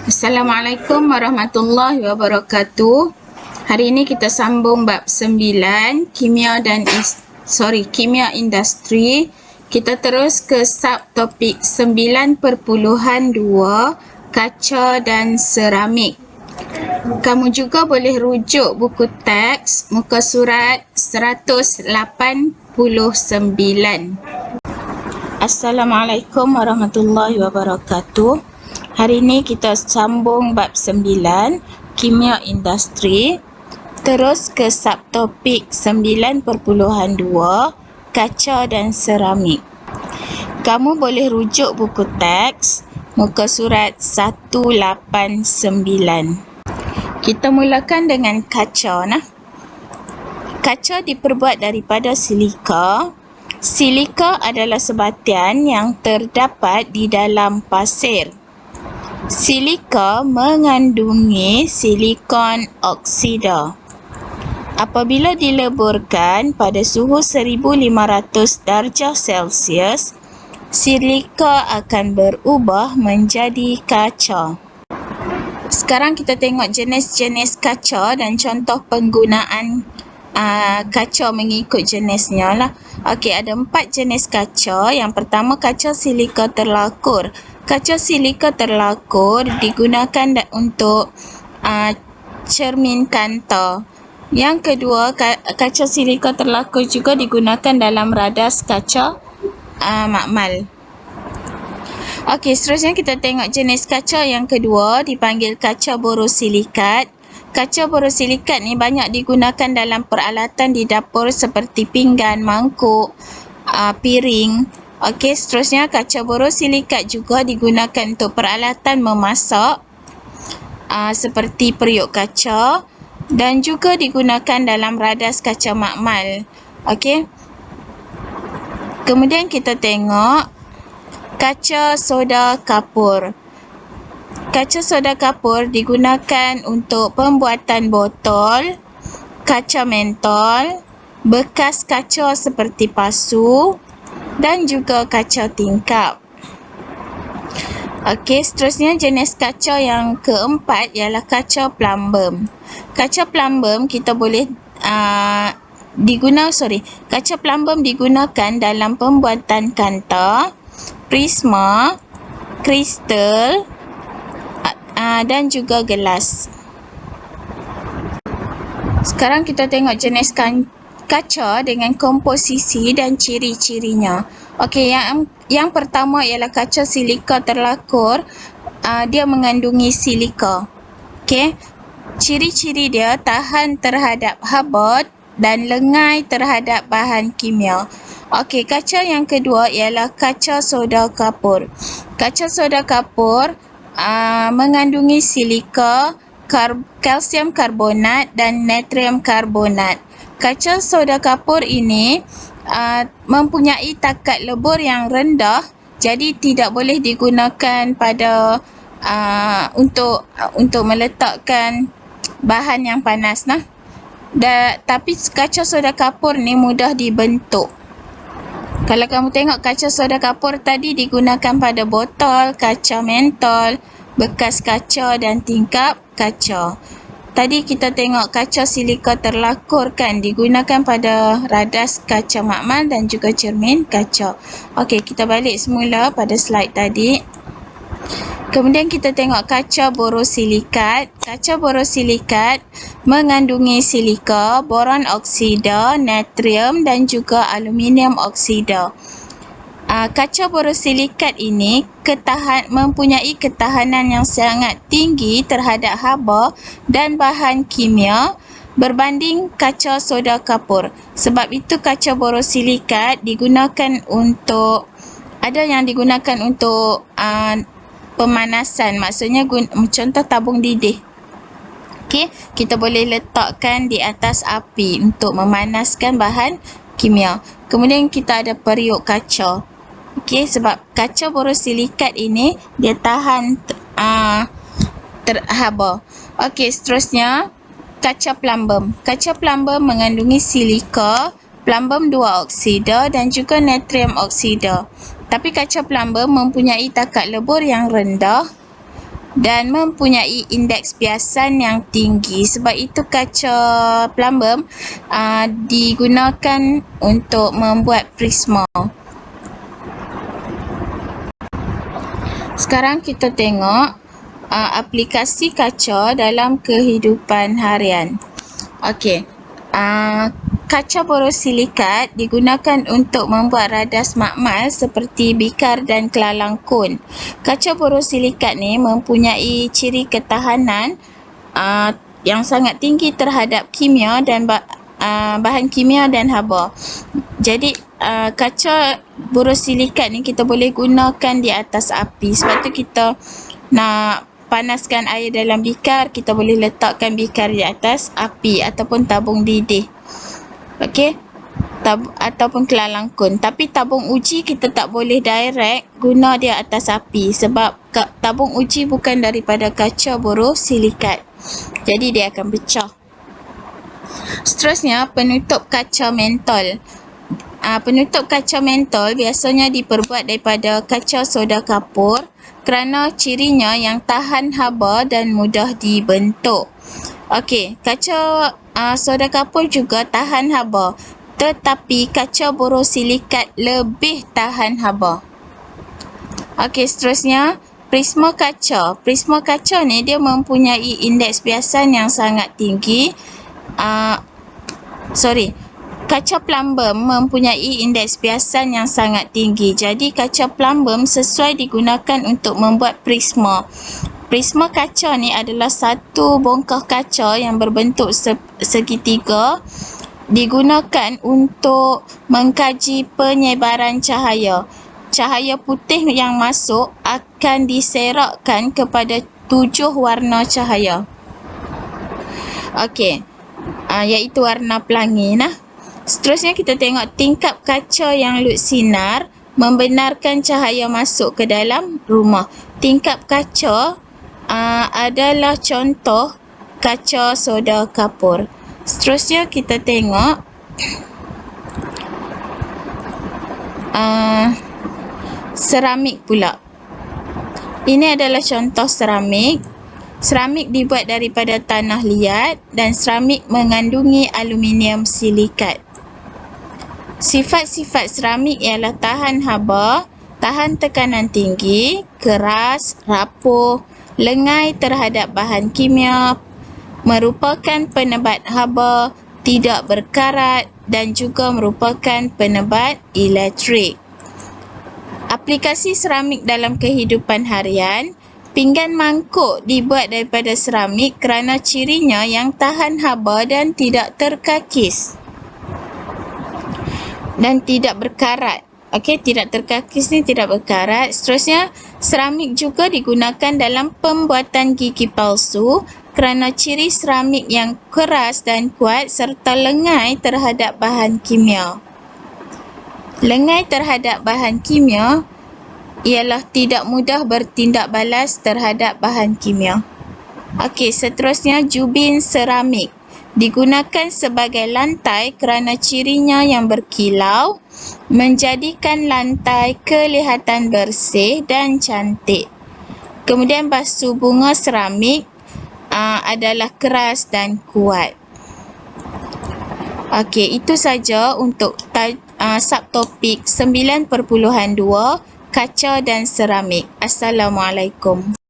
Assalamualaikum warahmatullahi wabarakatuh. Hari ini kita sambung bab 9 kimia industri. Kita terus ke subtopik 9.2 kaca dan seramik. Kamu juga boleh rujuk buku teks muka surat 189. Assalamualaikum warahmatullahi wabarakatuh. Hari ini kita sambung bab 9 kimia industri, terus ke subtopik 9.2 kaca dan seramik. Kamu boleh rujuk buku teks muka surat 189. Kita mulakan dengan kaca. Kaca diperbuat daripada silika. Silika adalah sebatian yang terdapat di dalam pasir. Silika mengandungi silikon oksida. Apabila dileburkan pada suhu 1500 darjah Celsius, silika akan berubah menjadi kaca. Sekarang kita tengok jenis-jenis kaca dan contoh penggunaan kaca mengikut jenisnya lah. Okey, ada 4 jenis kaca. Yang pertama, kaca silika terlakur. Kaca silika terlakur digunakan untuk cermin kanta. Yang kedua, kaca silika terlakur juga digunakan dalam radas kaca makmal. Okey, seterusnya kita tengok jenis kaca yang kedua, dipanggil kaca borosilikat. Kaca borosilikat ni banyak digunakan dalam peralatan di dapur seperti pinggan, mangkuk, piring. Okey, seterusnya kaca borosilikat juga digunakan untuk peralatan memasak seperti periuk kaca dan juga digunakan dalam radas kaca makmal. Okey. Kemudian kita tengok kaca soda kapur. Kaca soda kapur digunakan untuk pembuatan botol, kaca mentol, bekas kaca seperti pasu dan juga kaca tingkap. Okey, seterusnya jenis kaca yang keempat ialah kaca plumbum. Kaca plumbum kita boleh kaca plumbum digunakan dalam pembuatan kanta, prisma, kristal dan juga gelas. Sekarang kita tengok jenis kaca dengan komposisi dan ciri-cirinya. Okey, yang pertama ialah kaca silika terlakur. Dia mengandungi silika. Okey. Ciri-ciri dia tahan terhadap haba dan lengai terhadap bahan kimia. Okey, kaca yang kedua ialah kaca soda kapur. Kaca soda kapur mengandungi silika, kalsium karbonat dan natrium karbonat. Kaca soda kapur ini mempunyai takat lebur yang rendah, jadi tidak boleh digunakan pada untuk meletakkan bahan yang panas tapi kaca soda kapur ni mudah dibentuk. Kalau kamu tengok kaca soda kapur tadi digunakan pada botol, kaca mentol, bekas kaca dan tingkap kaca. Tadi kita tengok kaca silika terlakur kan digunakan pada radas kaca makmal dan juga cermin kaca. Okey, kita balik semula pada slide tadi. Kemudian kita tengok kaca borosilikat. Kaca borosilikat mengandungi silika, boron oksida, natrium dan juga aluminium oksida. Kaca borosilikat ini mempunyai ketahanan yang sangat tinggi terhadap haba dan bahan kimia berbanding kaca soda kapur. Sebab itu kaca borosilikat digunakan untuk pemanasan, maksudnya contoh tabung didih. Okey, kita boleh letakkan di atas api untuk memanaskan bahan kimia. Kemudian kita ada periuk kaca. Okey, sebab kaca borosilikat ini dia tahan haba. Okey, seterusnya kaca plumbum. Kaca plumbum mengandungi silika, plumbum 2 oksida dan juga natrium oksida. Tapi kaca plumbum mempunyai takat lebur yang rendah dan mempunyai indeks biasan yang tinggi. Sebab itu kaca plumbum digunakan untuk membuat prisma. Sekarang kita tengok aplikasi kaca dalam kehidupan harian. Okey. Kaca borosilikat digunakan untuk membuat radas makmal seperti bikar dan kelalang kun. Kaca borosilikat ni mempunyai ciri ketahanan yang sangat tinggi terhadap kimia dan bahan kimia dan haba. Jadi kaca borosilikat ni kita boleh gunakan di atas api. Sebab tu kita nak panaskan air dalam bikar, kita boleh letakkan bikar di atas api ataupun tabung didih. Okey. Ataupun kelalang kun. Tapi tabung uji kita tak boleh direct guna dia atas api sebab tabung uji bukan daripada kaca borosilikat. Jadi dia akan pecah. Seterusnya, penutup kaca mentol. Penutup kaca mentol biasanya diperbuat daripada kaca soda kapur kerana cirinya yang tahan haba dan mudah dibentuk. Okey, kaca soda kapur juga tahan haba, tetapi kaca borosilikat lebih tahan haba. Okey, seterusnya prisma kaca. Prisma kaca ni dia mempunyai indeks biasan yang sangat tinggi. Kaca plumbum mempunyai indeks biasan yang sangat tinggi. Jadi kaca plumbum sesuai digunakan untuk membuat prisma. Prisma kaca ni adalah satu bongkah kaca yang berbentuk segitiga, digunakan untuk mengkaji penyebaran cahaya. Cahaya putih yang masuk akan diserakkan kepada 7 warna cahaya. Okey, iaitu warna pelangi nah. Seterusnya kita tengok tingkap kaca yang lut sinar membenarkan cahaya masuk ke dalam rumah. Tingkap kaca adalah contoh kaca soda kapur. Seterusnya kita tengok seramik pula. Ini adalah contoh seramik. Seramik dibuat daripada tanah liat dan seramik mengandungi aluminium silikat. Sifat-sifat seramik ialah tahan haba, tahan tekanan tinggi, keras, rapuh, lengai terhadap bahan kimia, merupakan penebat haba, tidak berkarat dan juga merupakan penebat elektrik. Aplikasi seramik dalam kehidupan harian. Pinggan mangkuk dibuat daripada seramik kerana cirinya yang tahan haba dan tidak terkakis dan tidak berkarat. Okey, tidak terkakis ni tidak berkarat. Seterusnya, seramik juga digunakan dalam pembuatan gigi palsu kerana ciri seramik yang keras dan kuat serta lengai terhadap bahan kimia. Lengai terhadap bahan kimia ialah tidak mudah bertindak balas terhadap bahan kimia. Okey, seterusnya jubin seramik. Digunakan sebagai lantai kerana cirinya yang berkilau, menjadikan lantai kelihatan bersih dan cantik. Kemudian basuh bunga seramik adalah keras dan kuat. Okey, itu saja untuk subtopik 9.2 kaca dan seramik. Assalamualaikum.